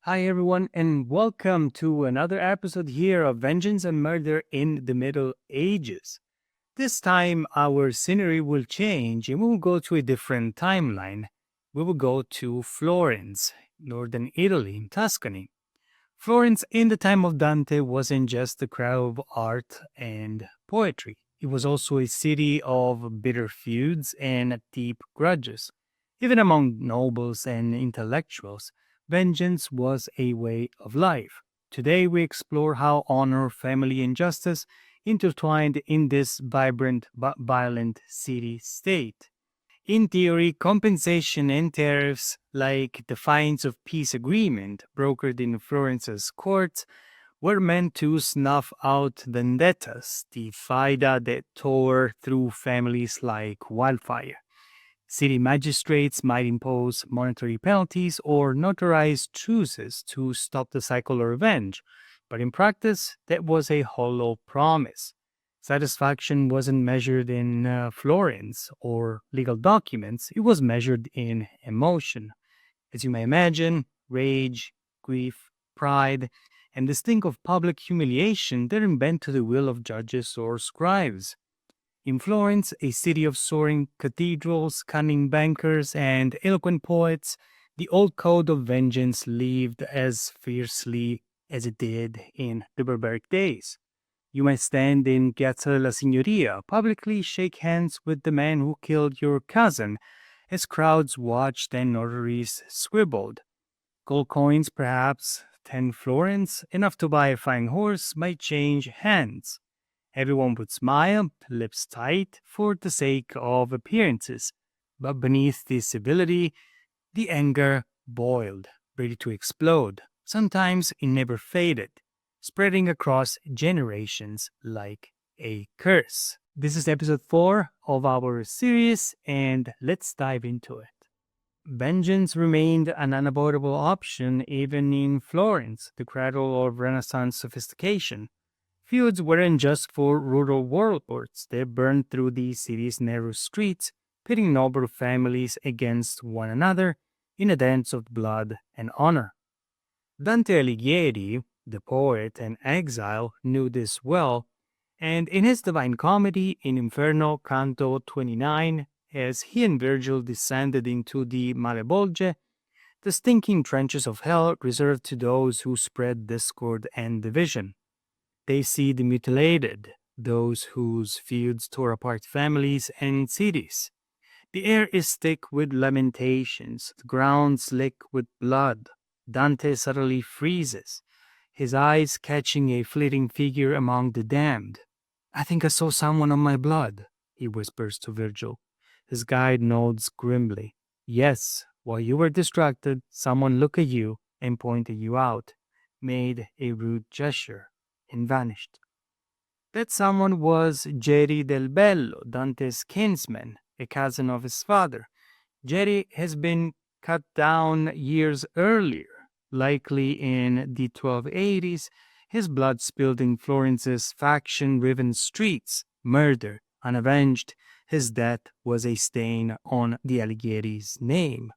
Hi, everyone, and welcome to another episode here of Vengeance and Murder in the Middle Ages. This time, our scenery will change and we will go to a different timeline. We will go to Florence, northern Italy, in Tuscany. Florence, in the time of Dante, wasn't just a crowd of art and poetry. It was also a city of bitter feuds and deep grudges. Even among nobles and intellectuals, vengeance was a way of life. Today, we explore how honor, family, and justice intertwined in this vibrant but violent city state. In theory, compensation and tariffs, like the fines of peace agreement brokered in Florence's courts, were meant to snuff out vendettas, the faida that tore through families like wildfire. City magistrates might impose monetary penalties or notarize truces to stop the cycle of revenge, but in practice, that was a hollow promise. Satisfaction wasn't measured in florins or legal documents, it was measured in emotion. As you may imagine, rage, grief, pride, and the stink of public humiliation didn't bend to the will of judges or scribes. In Florence, a city of soaring cathedrals, cunning bankers, and eloquent poets, the old code of vengeance lived as fiercely as it did in the barbaric days. You might stand in Piazza della Signoria, publicly shake hands with the man who killed your cousin, as crowds watched and notaries scribbled. Gold coins, perhaps 10 florins, enough to buy a fine horse, might change hands. Everyone would smile, lips tight, for the sake of appearances. But beneath the civility, the anger boiled, ready to explode. Sometimes it never faded, spreading across generations like a curse. This is episode 4 of our series, and let's dive into it. Vengeance remained an unavoidable option even in Florence, the cradle of Renaissance sophistication. Feuds weren't just for rural warlords, they burned through the city's narrow streets, pitting noble families against one another in a dance of blood and honor. Dante Alighieri, the poet and exile, knew this well, and in his Divine Comedy in Inferno Canto 29, as he and Virgil descended into the Malebolge, the stinking trenches of hell reserved to those who spread discord and division. They see the mutilated, those whose feuds tore apart families and cities. The air is thick with lamentations, the ground slick with blood. Dante suddenly freezes, his eyes catching a fleeting figure among the damned. I think I saw someone on my blood, he whispers to Virgil. His guide nods grimly. Yes, while you were distracted, someone looked at you and pointed you out, made a rude gesture, and vanished. That someone was Geri del Bello, Dante's kinsman, a cousin of his father. Geri has been cut down years earlier, likely in the 1280s, his blood spilled in Florence's faction-riven streets, murder, unavenged. His death was a stain on the Alighieri's name.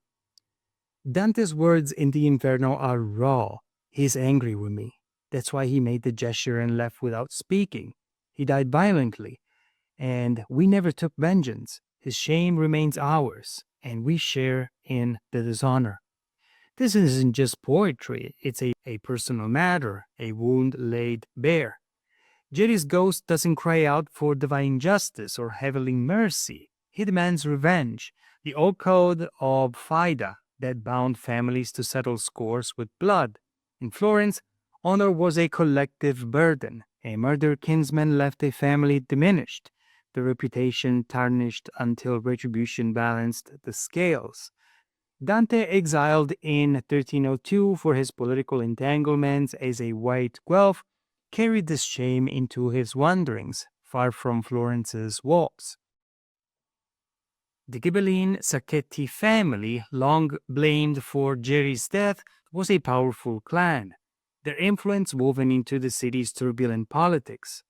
Dante's words in the Inferno are raw. He's angry with me. That's why he made the gesture and left without speaking. He died violently, and we never took vengeance. His shame remains ours, and we share in the dishonor. This isn't just poetry, it's a personal matter, a wound laid bare. Jerry's ghost doesn't cry out for divine justice or heavenly mercy. He demands revenge, the old code of Fida that bound families to settle scores with blood. In Florence, honor was a collective burden. A murdered kinsman left a family diminished, the reputation tarnished until retribution balanced the scales. Dante, exiled in 1302 for his political entanglements as a white Guelph, carried this shame into his wanderings, far from Florence's walls. The Ghibelline Sacchetti family, long blamed for Geri's death, was a powerful clan, their influence woven into the city's turbulent politics.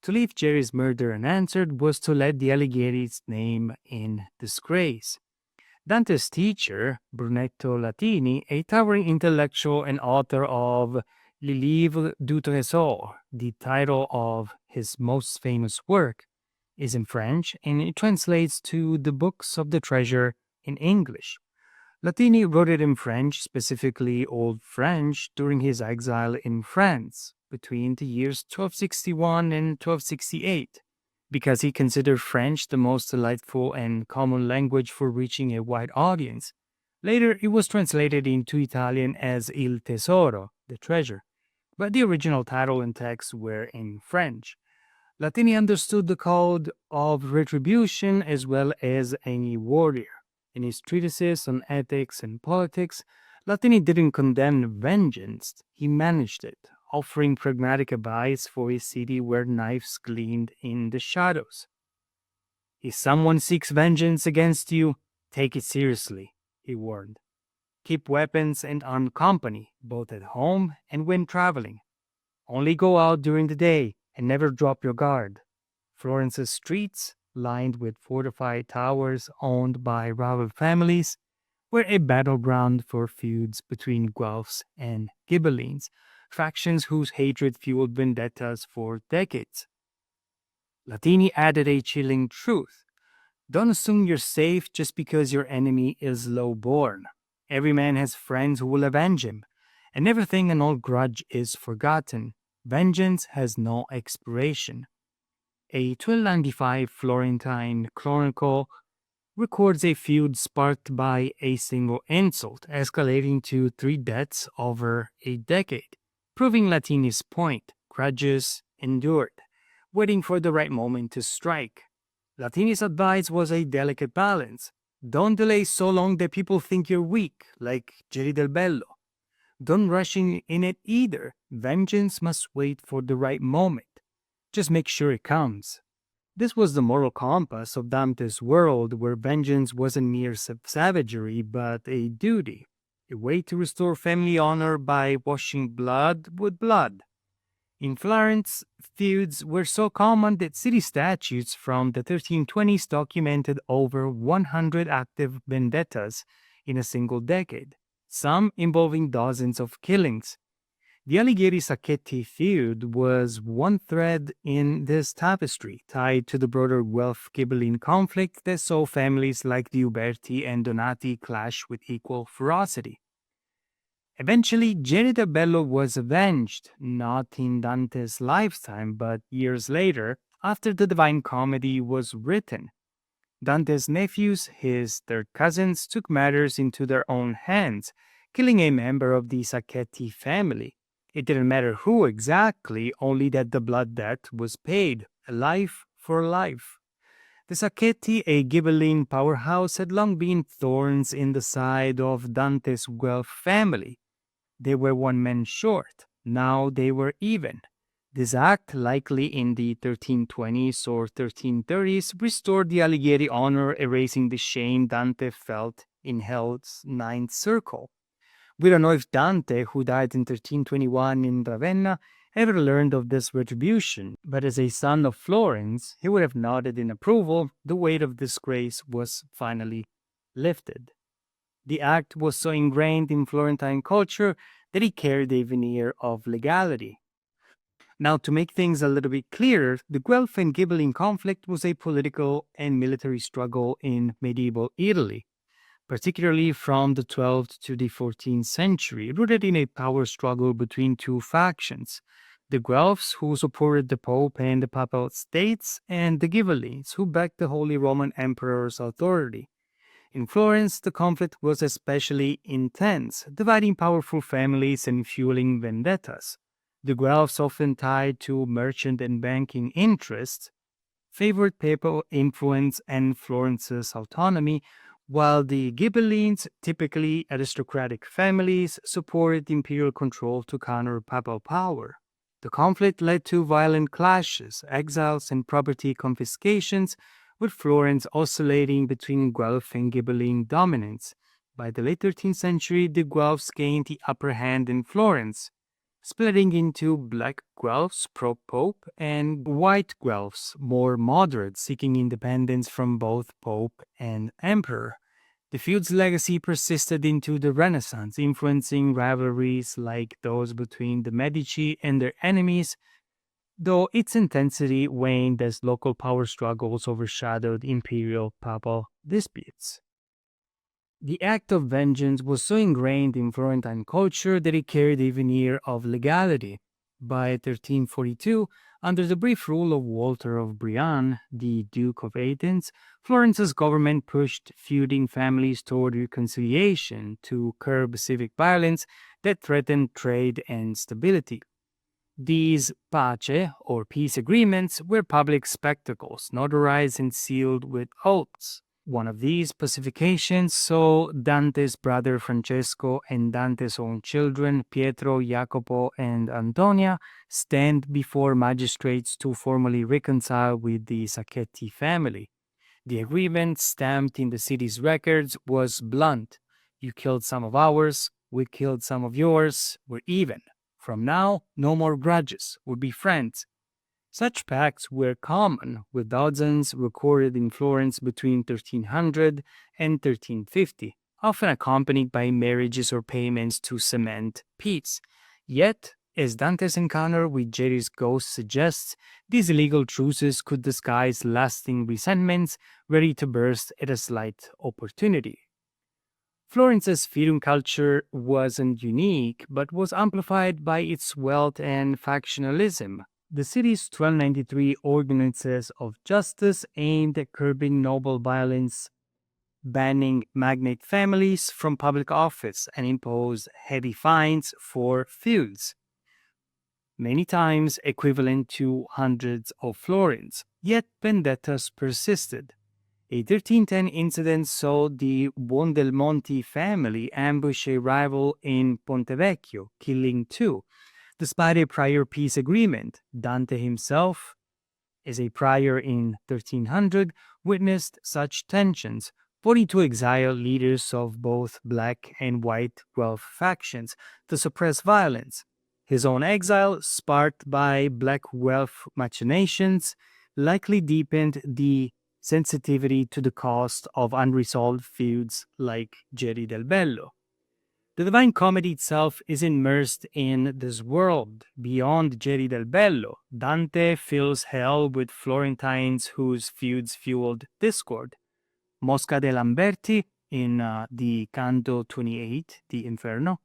To leave Geri's murder unanswered was to let the Alighieri's name in disgrace. Dante's teacher, Brunetto Latini, a towering intellectual and author of Les Livres du Trésor, the title of his most famous work, is in French and it translates to the Books of the Treasure in English. Latini wrote it in French, specifically Old French, during his exile in France between the years 1261 and 1268, because he considered French the most delightful and common language for reaching a wide audience. Later, it was translated into Italian as Il Tesoro, the treasure, but the original title and text were in French. Latini understood the code of retribution as well as any warrior. In his treatises on ethics and politics, Latini didn't condemn vengeance, he managed it, offering pragmatic advice for a city where knives gleamed in the shadows. If someone seeks vengeance against you, take it seriously, he warned. Keep weapons and armed company, both at home and when traveling. Only go out during the day and never drop your guard. Florence's streets, lined with fortified towers owned by rival families, were a battleground for feuds between Guelphs and Ghibellines, factions whose hatred fueled vendettas for decades. Latini added a chilling truth. Don't assume you're safe just because your enemy is low-born. Every man has friends who will avenge him, and never think an old grudge is forgotten. Vengeance has no expiration. A 1295 Florentine chronicle records a feud sparked by a single insult, escalating to three deaths over a decade, proving Latini's point. Grudges endured, waiting for the right moment to strike. Latini's advice was a delicate balance. Don't delay so long that people think you're weak, like Geri del Bello. Don't rush in it either. Vengeance must wait for the right moment. Just make sure it comes. This was the moral compass of Dante's world, where vengeance wasn't mere savagery, but a duty, a way to restore family honor by washing blood with blood. In Florence, feuds were so common that city statutes from the 1320s documented over 100 active vendettas in a single decade, some involving dozens of killings. The Alighieri Sacchetti feud was one thread in this tapestry, tied to the broader Guelph Ghibelline conflict that saw families like the Uberti and Donati clash with equal ferocity. Eventually, Geri del Bello was avenged, not in Dante's lifetime, but years later, after the Divine Comedy was written. Dante's nephews, his third cousins, took matters into their own hands, killing a member of the Sacchetti family. It didn't matter who exactly, only that the blood debt was paid, a life for a life. The Sacchetti, a Ghibelline powerhouse, had long been thorns in the side of Dante's Guelph family. They were one man short. Now they were even. This act, likely in the 1320s or 1330s, restored the Alighieri honor, erasing the shame Dante felt in hell's ninth circle. We don't know if Dante, who died in 1321 in Ravenna, ever learned of this retribution, but as a son of Florence, he would have nodded in approval. The weight of disgrace was finally lifted. The act was so ingrained in Florentine culture that it carried a veneer of legality. Now, to make things a little bit clearer, the Guelph and Ghibelline conflict was a political and military struggle in medieval Italy, particularly from the 12th to the 14th century, rooted in a power struggle between two factions. The Guelphs, who supported the Pope and the Papal States, and the Ghibellines, who backed the Holy Roman Emperor's authority. In Florence, the conflict was especially intense, dividing powerful families and fueling vendettas. The Guelphs, often tied to merchant and banking interests, favored papal influence and Florence's autonomy, while the Ghibellines, typically aristocratic families, supported imperial control to counter papal power. The conflict led to violent clashes, exiles, and property confiscations, with Florence oscillating between Guelph and Ghibelline dominance. By the late 13th century, the Guelphs gained the upper hand in Florence, splitting into black Guelphs pro-Pope and white Guelphs, more moderate, seeking independence from both Pope and Emperor. The feud's legacy persisted into the Renaissance, influencing rivalries like those between the Medici and their enemies, though its intensity waned as local power struggles overshadowed imperial papal disputes. The act of vengeance was so ingrained in Florentine culture that it carried a veneer of legality. By 1342, under the brief rule of Walter of Brienne, the Duke of Athens, Florence's government pushed feuding families toward reconciliation to curb civic violence that threatened trade and stability. These pace, or peace agreements, were public spectacles, notarized and sealed with oaths. One of these pacifications saw Dante's brother Francesco and Dante's own children, Pietro, Jacopo, and Antonia, stand before magistrates to formally reconcile with the Sacchetti family. The agreement, stamped in the city's records, was blunt. You killed some of ours, we killed some of yours, we're even. From now, no more grudges, we'll be friends. Such pacts were common, with dozens recorded in Florence between 1300 and 1350, often accompanied by marriages or payments to cement peace. Yet, as Dante's encounter with Geri's ghost suggests, these illegal truces could disguise lasting resentments ready to burst at a slight opportunity. Florence's feudum culture wasn't unique, but was amplified by its wealth and factionalism. The city's 1293 ordinances of justice aimed at curbing noble violence, banning magnate families from public office, and imposed heavy fines for feuds, many times equivalent to hundreds of florins. Yet vendettas persisted. A 1310 incident saw the Buondelmonti family ambush a rival in Pontevecchio, killing two. Despite a prior peace agreement, Dante himself, as a prior in 1300, witnessed such tensions, voting to exile leaders of both black and white Guelph factions to suppress violence. His own exile, sparked by black Guelph machinations, likely deepened the sensitivity to the cost of unresolved feuds like Geri del Bello. The Divine Comedy itself is immersed in this world. Beyond Geri del Bello, Dante fills hell with Florentines whose feuds fueled discord. Mosca de Lamberti in the Canto 28, the Inferno,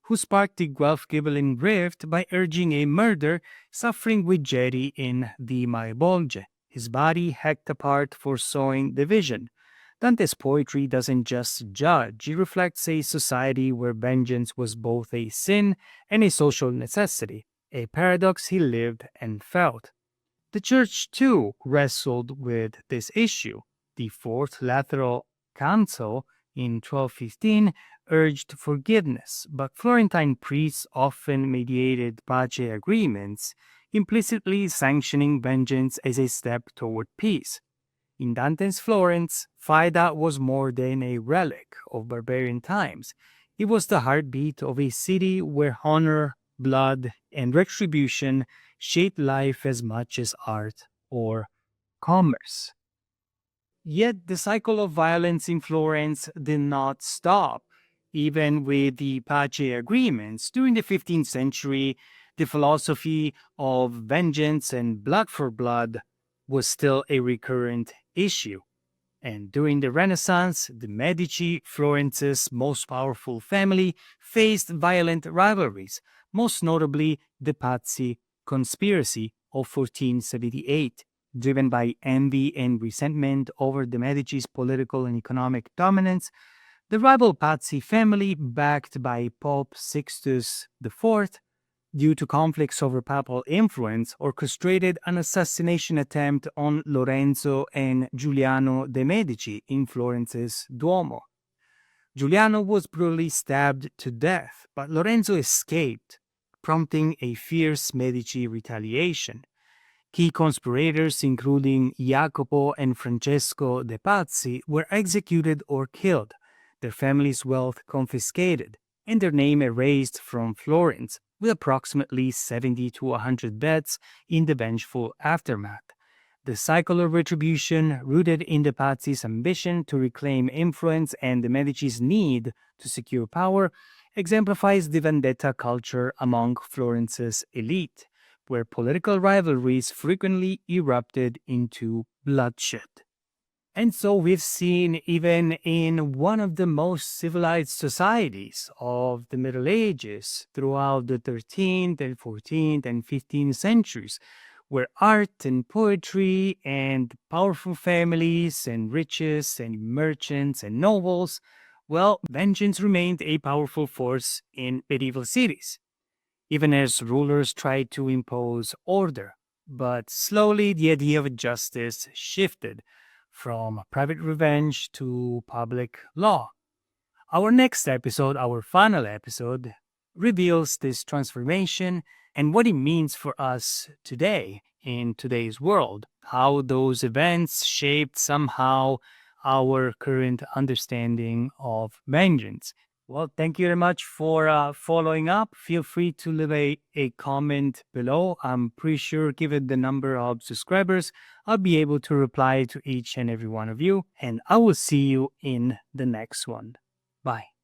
who sparked the Guelph Ghibelline rift by urging a murder, suffering with Geri in the Malebolge, his body hacked apart for sowing division. Dante's poetry doesn't just judge, it reflects a society where vengeance was both a sin and a social necessity, a paradox he lived and felt. The Church, too, wrestled with this issue. The Fourth Lateral Council in 1215 urged forgiveness, but Florentine priests often mediated pace agreements, implicitly sanctioning vengeance as a step toward peace. In Dante's Florence, Faida was more than a relic of barbarian times. It was the heartbeat of a city where honor, blood, and retribution shaped life as much as art or commerce. Yet the cycle of violence in Florence did not stop. Even with the Pace agreements, during the 15th century, the philosophy of vengeance and blood for blood was still a recurrent issue. And during the Renaissance, the Medici, Florence's most powerful family, faced violent rivalries, most notably the Pazzi conspiracy of 1478, driven by envy and resentment over the Medici's political and economic dominance. The rival Pazzi family, backed by Pope Sixtus IV, due to conflicts over papal influence, orchestrated an assassination attempt on Lorenzo and Giuliano de' Medici in Florence's Duomo. Giuliano was brutally stabbed to death, but Lorenzo escaped, prompting a fierce Medici retaliation. Key conspirators, including Jacopo and Francesco de' Pazzi, were executed or killed, their families' wealth confiscated, and their name erased from Florence, with approximately 70 to 100 deaths in the vengeful aftermath. The cycle of retribution, rooted in the Pazzi's ambition to reclaim influence and the Medici's need to secure power, exemplifies the vendetta culture among Florence's elite, where political rivalries frequently erupted into bloodshed. And so we've seen, even in one of the most civilized societies of the Middle Ages, throughout the 13th and 14th and 15th centuries, where art and poetry and powerful families and riches and merchants and nobles, well, vengeance remained a powerful force in medieval cities, even as rulers tried to impose order. But slowly the idea of justice shifted from private revenge to public law. Our next episode, our final episode, reveals this transformation and what it means for us today in today's world, how those events shaped somehow our current understanding of vengeance. Well, thank you very much for following up. Feel free to leave a comment below. I'm pretty sure, given the number of subscribers, I'll be able to reply to each and every one of you. And I will see you in the next one. Bye.